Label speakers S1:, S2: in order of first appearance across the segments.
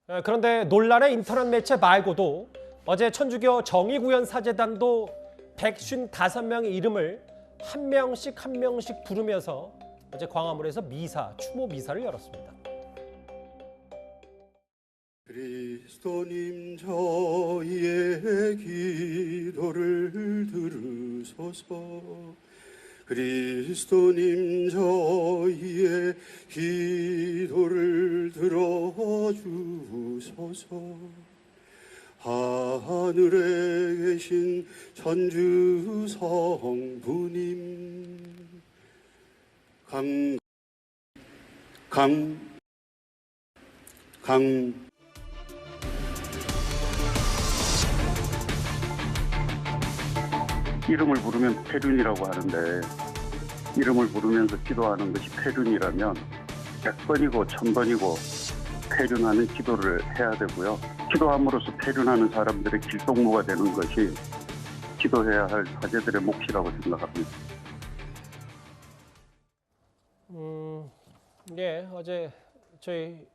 S1: 그런데 논란의 인터넷 매체 말고도 어제 천주교 정의구현 사제단도 155명의 이름을 한 명씩 부르면서 어제 광화문에서 추모 미사를 열었습니다.
S2: 그리스도님 저희의 기도를 들으소서. 그리스도님 저희의 기도를 들어주소서. 하늘에 계신 천주 성부님
S3: 이름을 부르면 폐륜이라고 하는데 이름을 부르면서 기도하는 것이 폐륜이라면 100번이고 1000번이고 폐륜하는 기도를 해야 되고요. 기도함으로써 폐륜하는 사람들의 길동무가 되는 것이 기도해야 할 사제들의 몫이라고 생각합니다.
S1: 네, 어제 저희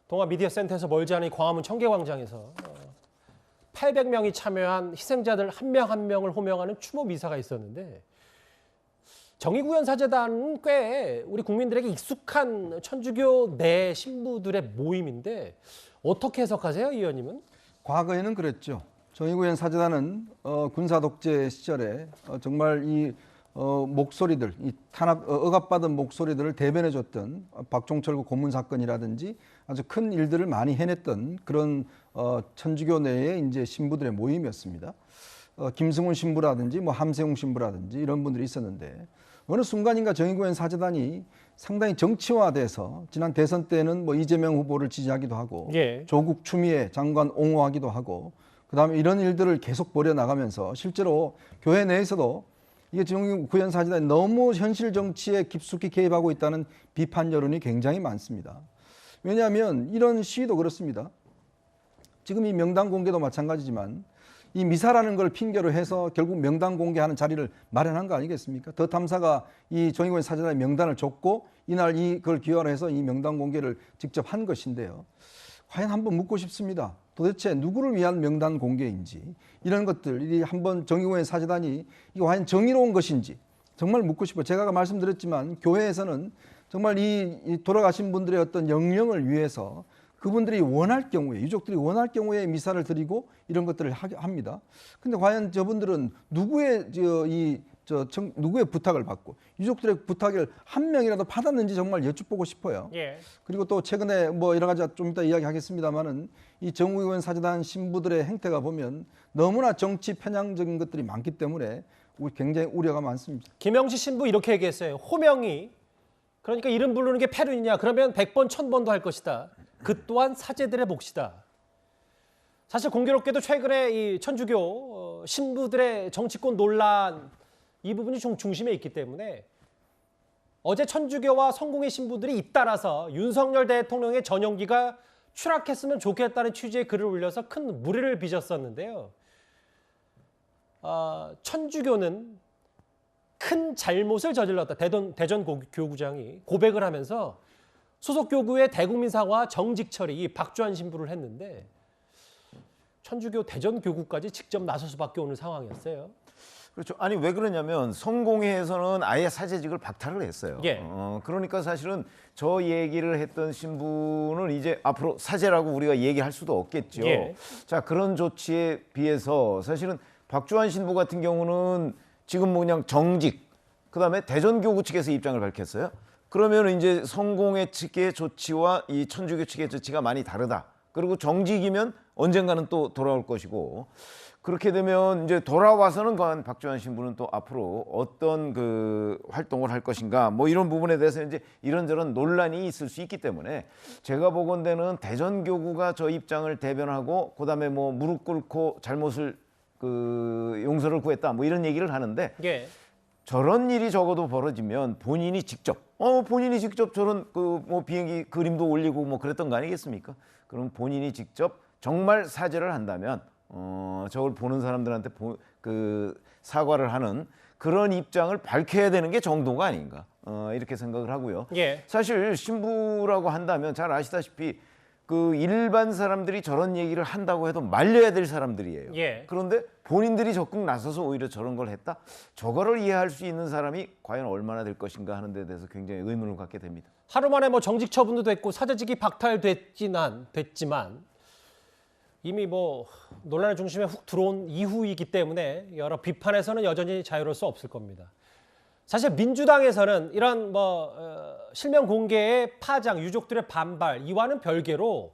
S1: 동아미디어센터에서 멀지 않은 광화문 청계광장에서 800명이 참여한 희생자들 한 명 한 명을 호명하는 추모 미사가 있었는데 정의구현 사제단은 꽤 우리 국민들에게 익숙한 천주교 내 신부들의 모임인데 어떻게 해석하세요, 이 의원님은?
S4: 과거에는 그랬죠. 정의구현 사제단은 군사 독재 시절에 정말 이 목소리들, 이 억압받은 목소리들을 대변해줬던 박종철 고문 사건이라든지 아주 큰 일들을 많이 해냈던 그런 천주교 내의 이제 신부들의 모임이었습니다. 김승훈 신부라든지 뭐 함세웅 신부라든지 이런 분들이 있었는데 어느 순간인가 정의구현 사제단이 상당히 정치화돼서 지난 대선 때는 뭐 이재명 후보를 지지하기도 하고 조국 추미애 장관 옹호하기도 하고 그다음에 이런 일들을 계속 벌여 나가면서 실제로 교회 내에서도 이게 정의구현 사제단이 너무 현실 정치에 깊숙이 개입하고 있다는 비판 여론이 굉장히 많습니다. 왜냐하면 이런 시위도 그렇습니다. 지금 이 명단 공개도 마찬가지지만 이 미사라는 걸 핑계로 해서 결국 명단 공개하는 자리를 마련한 거 아니겠습니까? 더 탐사가 이 정의구현 사제단의 명단을 줬고 이날 이걸 기화로 해서 이 명단 공개를 직접 한 것인데요. 과연 한번 묻고 싶습니다. 도대체 누구를 위한 명단 공개인지 이런 것들이 한번 정의구현 사제단이 이거 과연 정의로운 것인지 정말 묻고 싶어요. 제가 아까 말씀드렸지만 교회에서는 정말 이 돌아가신 분들의 어떤 영령을 위해서 그분들이 원할 경우에 유족들이 원할 경우에 미사를 드리고 이런 것들을 합니다. 근데 과연 저분들은 누구의 부탁을 받고 유족들의 부탁을 한 명이라도 받았는지 정말 여쭙보고 싶어요. 그리고 또 최근에 뭐 여러 가지 좀 이따 이야기하겠습니다만은 이 정의구현 사제단 신부들의 행태가 보면 너무나 정치 편향적인 것들이 많기 때문에 굉장히 우려가 많습니다.
S1: 김영시 신부 이렇게 얘기했어요. 호명이 그러니까 이름 부르는 게 폐륜이냐? 그러면 100번 1000번도 할 것이다. 그 또한 사제들의 몫이다. 사실 공교롭게도 최근에 이 천주교 신부들의 정치권 논란 이 부분이 중심에 있기 때문에 어제 천주교와 성공의 신부들이 잇따라서 윤석열 대통령의 전용기가 추락했으면 좋겠다는 취지의 글을 올려서 큰 물의를 빚었었는데요. 천주교는 큰 잘못을 저질렀다. 대전 교구장이 고백을 하면서 소속 교구의 대국민 사과 정직 처리 이 박주한 신부를 했는데 천주교 대전 교구까지 직접 나설 수밖에 없는 상황이었어요.
S5: 그렇죠. 아니 왜 그러냐면 성공회에서는 아예 사제직을 박탈을 했어요. 그러니까 사실은 저 얘기를 했던 신부는 이제 앞으로 사제라고 우리가 얘기할 수도 없겠죠. 자, 그런 조치에 비해서 사실은 박주한 신부 같은 경우는 지금 뭐 그냥 정직 그다음에 대전교구 측에서 입장을 밝혔어요. 그러면 이제 성공회 측의 조치와 이 천주교 측의 조치가 많이 다르다. 그리고 정직이면 언젠가는 또 돌아올 것이고 그렇게 되면 이제 돌아와서는 과연 박주한 신부는 또 앞으로 어떤 그 활동을 할 것인가 뭐 이런 부분에 대해서 이제 이런저런 논란이 있을 수 있기 때문에 제가 보건대는 대전교구가 저 입장을 대변하고 그다음에 뭐 무릎 꿇고 잘못을 그 용서를 구했다 뭐 이런 얘기를 하는데 저런 일이 적어도 벌어지면 본인이 직접 저런 그 뭐 비행기 그림도 올리고 뭐 그랬던 거 아니겠습니까? 그럼 본인이 직접 정말 사죄를 한다면 저걸 보는 사람들한테 그 사과를 하는 그런 입장을 밝혀야 되는 게 정도가 아닌가 이렇게 생각을 하고요. 사실 신부라고 한다면 잘 아시다시피 그 일반 사람들이 저런 얘기를 한다고 해도 말려야 될 사람들이에요.
S1: 예.
S5: 그런데 본인들이 적극 나서서 오히려 저런 걸 했다? 저거를 이해할 수 있는 사람이 과연 얼마나 될 것인가 하는 데 대해서 굉장히 의문을 갖게 됩니다.
S1: 하루 만에 뭐 정직 처분도 됐고 사제직이 박탈됐지만 이미 뭐 논란의 중심에 훅 들어온 이후이기 때문에 여러 비판에서는 여전히 자유로울 수 없을 겁니다. 사실 민주당에서는 이런 실명 공개의 파장, 유족들의 반발 이와는 별개로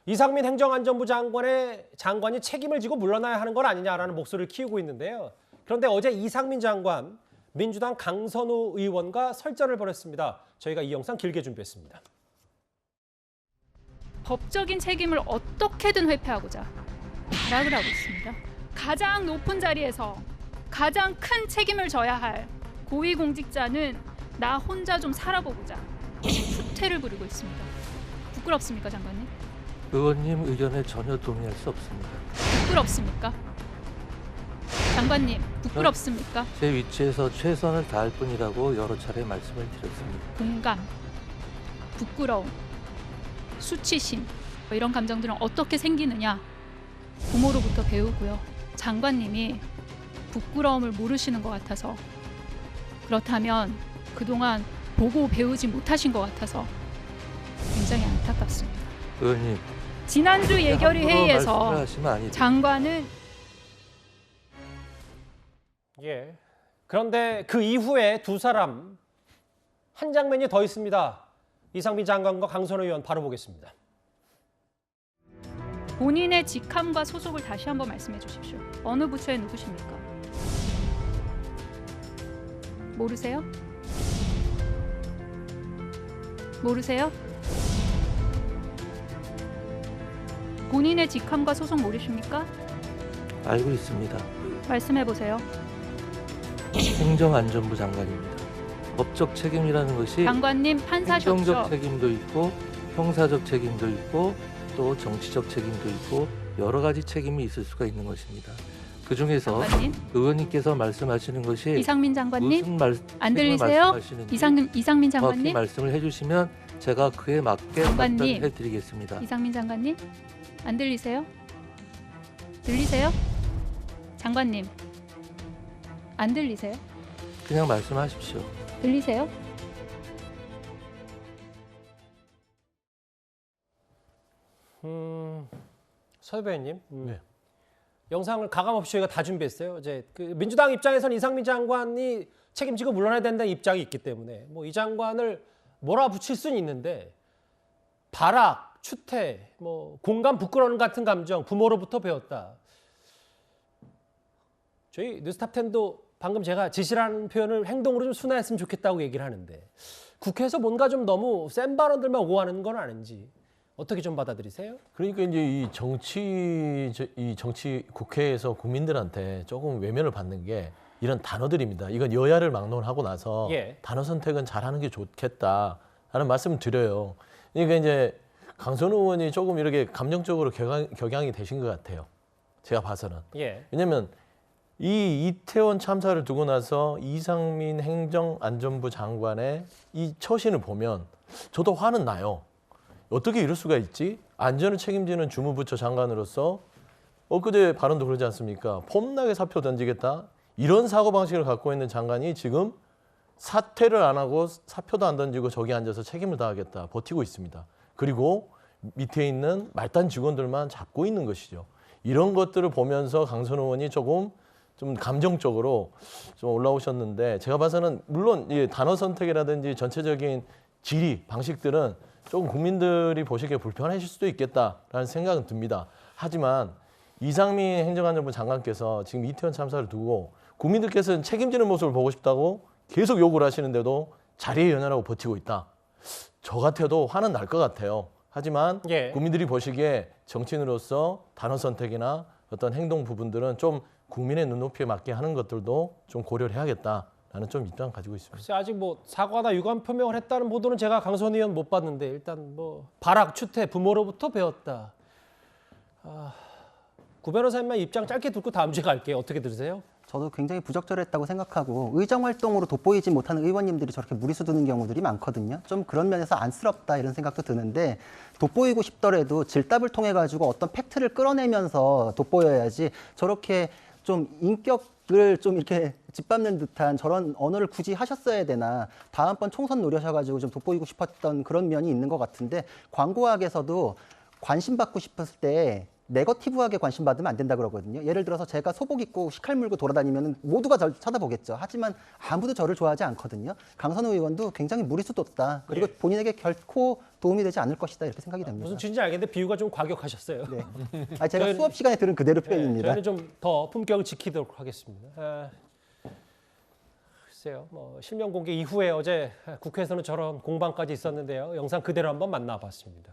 S1: 이상민 행정안전부 장관이 책임을 지고 물러나야 하는 건 아니냐라는 목소리를 키우고 있는데요. 그런데 어제 이상민 장관, 민주당 강선우 의원과 설전을 벌였습니다. 저희가 이 영상 길게 준비했습니다.
S6: 법적인 책임을 어떻게든 회피하고자 발악을 하고 있습니다. 가장 높은 자리에서 가장 큰 책임을 져야 할 고위공직자는 나 혼자 좀 살아보고자 후퇴를 부리고 있습니다. 부끄럽습니까, 장관님?
S7: 의원님 의견에 전혀 동의할 수 없습니다.
S6: 부끄럽습니까? 장관님, 부끄럽습니까?
S7: 제 위치에서 최선을 다할 뿐이라고 여러 차례 말씀을 드렸습니다.
S6: 공감, 부끄러움, 수치심 이런 감정들은 어떻게 생기느냐 부모로부터 배우고요. 장관님이 부끄러움을 모르시는 것 같아서 그렇다면 그동안 보고 배우지 못하신 것 같아서 굉장히 안타깝습니다.
S7: 의원님,
S6: 지난주 예결위
S7: 함부로
S6: 회의에서
S7: 말씀을 하시면 아니 됩니다.
S6: 장관은
S1: 예. 그런데 그 이후에 두 사람 한 장면이 더 있습니다. 이상민 장관과 강선우 의원 바로 보겠습니다.
S6: 본인의 직함과 소속을 다시 한번 말씀해 주십시오. 어느 부처에 누구십니까? 모르세요? 모르세요? 본인의 직함과 소속 모르십니까?
S7: 알고 있습니다.
S6: 말씀해 보세요.
S7: 행정안전부 장관입니다. 법적 책임이라는 것이
S6: 장관님 판사셨죠?
S7: 행정적 책임도 있고 형사적 책임도 있고 또 정치적 책임도 있고 여러 가지 책임이 있을 수가 있는 것입니다. 그 중에서
S6: 장관님,
S7: 의원님께서 말씀하시는 것이
S6: 이상민 장관님
S7: 무슨 말
S6: 안 들리세요?
S7: 말씀하시는지
S6: 이상민
S7: 정확히
S6: 장관님,
S7: 말씀을 해주시면 제가 그에 맞게
S6: 장관님.
S7: 답변을 해드리겠습니다.
S6: 이상민 장관님 안 들리세요? 들리세요? 장관님 안 들리세요?
S7: 그냥 말씀하십시오.
S6: 들리세요?
S1: 서 대표님, 영상을 가감없이 저희가 다 준비했어요. 이제 그 민주당 입장에서는 이상민 장관이 책임지고 물러나야 된다는 입장이 있기 때문에 뭐 이 장관을 몰아붙일 수는 있는데 발악, 추태, 뭐 공감, 부끄러움 같은 감정 부모로부터 배웠다. 저희 뉴스탑10도 방금 제가 지시라는 표현을 행동으로 좀 순화했으면 좋겠다고 얘기를 하는데 국회에서 뭔가 좀 너무 센 발언들만 오가는 건 아닌지 어떻게 좀 받아들이세요?
S8: 그러니까 이제 이 정치 국회에서 국민들한테 조금 외면을 받는 게 이런 단어들입니다. 이건 여야를 막론하고 나서
S1: 예.
S8: 단어 선택은 잘하는 게 좋겠다라는 말씀을 드려요. 그러니까 이제 강선우 의원이 조금 이렇게 감정적으로 격양이 되신 것 같아요. 제가 봐서는.
S1: 예.
S8: 왜냐하면 이 이태원 참사를 두고 나서 이상민 행정안전부 장관의 이 처신을 보면 저도 화는 나요. 어떻게 이럴 수가 있지? 안전을 책임지는 주무부처 장관으로서 엊그제 발언도 그러지 않습니까? 폼나게 사표 던지겠다? 이런 사고방식을 갖고 있는 장관이 지금 사퇴를 안 하고 사표도 안 던지고 저기 앉아서 책임을 다하겠다. 버티고 있습니다. 그리고 밑에 있는 말단 직원들만 잡고 있는 것이죠. 이런 것들을 보면서 강선우 의원이 조금 좀 감정적으로 좀 올라오셨는데 제가 봐서는 물론 이 단어 선택이라든지 전체적인 질의, 방식들은 조금 국민들이 보시기에 불편하실 수도 있겠다라는 생각은 듭니다. 하지만 이상민 행정안전부 장관께서 지금 이태원 참사를 두고 국민들께서는 책임지는 모습을 보고 싶다고 계속 요구를 하시는데도 자리에 연연하고 버티고 있다. 저 같아도 화는 날 것 같아요. 하지만
S1: 예.
S8: 국민들이 보시기에 정치인으로서 단어 선택이나 어떤 행동 부분들은 좀 국민의 눈높이에 맞게 하는 것들도 좀 고려를 해야겠다라는 좀 입장을 가지고 있습니다.
S1: 글쎄 아직 뭐 사과나 유감 표명을 했다는 보도는 제가 강선 의원 못 봤는데 일단 뭐 발악, 추태, 부모로부터 배웠다. 구 변호사님만 입장 짧게 듣고 다음 주에 갈게요. 어떻게 들으세요?
S9: 저도 굉장히 부적절했다고 생각하고 의정 활동으로 돋보이지 못하는 의원님들이 저렇게 무리수 두는 경우들이 많거든요. 좀 그런 면에서 안쓰럽다 이런 생각도 드는데 돋보이고 싶더라도 질답을 통해 가지고 어떤 팩트를 끌어내면서 돋보여야지 저렇게 좀 인격을 좀 이렇게 짓밟는 듯한 저런 언어를 굳이 하셨어야 되나. 다음번 총선 노려셔가지고 좀 돋보이고 싶었던 그런 면이 있는 것 같은데 광고학에서도 관심 받고 싶었을 때 네거티브하게 관심 받으면 안 된다 그러거든요. 예를 들어서 제가 소복 입고 식칼 물고 돌아다니면 모두가 저를 쳐다보겠죠. 하지만 아무도 저를 좋아하지 않거든요. 강선우 의원도 굉장히 무리수 뒀다. 그리고 본인에게 결코 도움이 되지 않을 것이다 이렇게 생각이 됩니다.
S1: 무슨 취지인지 알겠는데 비유가 좀 과격하셨어요.
S9: 네. 아니, 제가 수업 시간에 들은 그대로 표현입니다.
S1: 저희는 좀 더 품격을 지키도록 하겠습니다. 글쎄요, 뭐 실명 공개 이후에 어제 국회에서는 저런 공방까지 있었는데요. 영상 그대로 한번 만나봤습니다.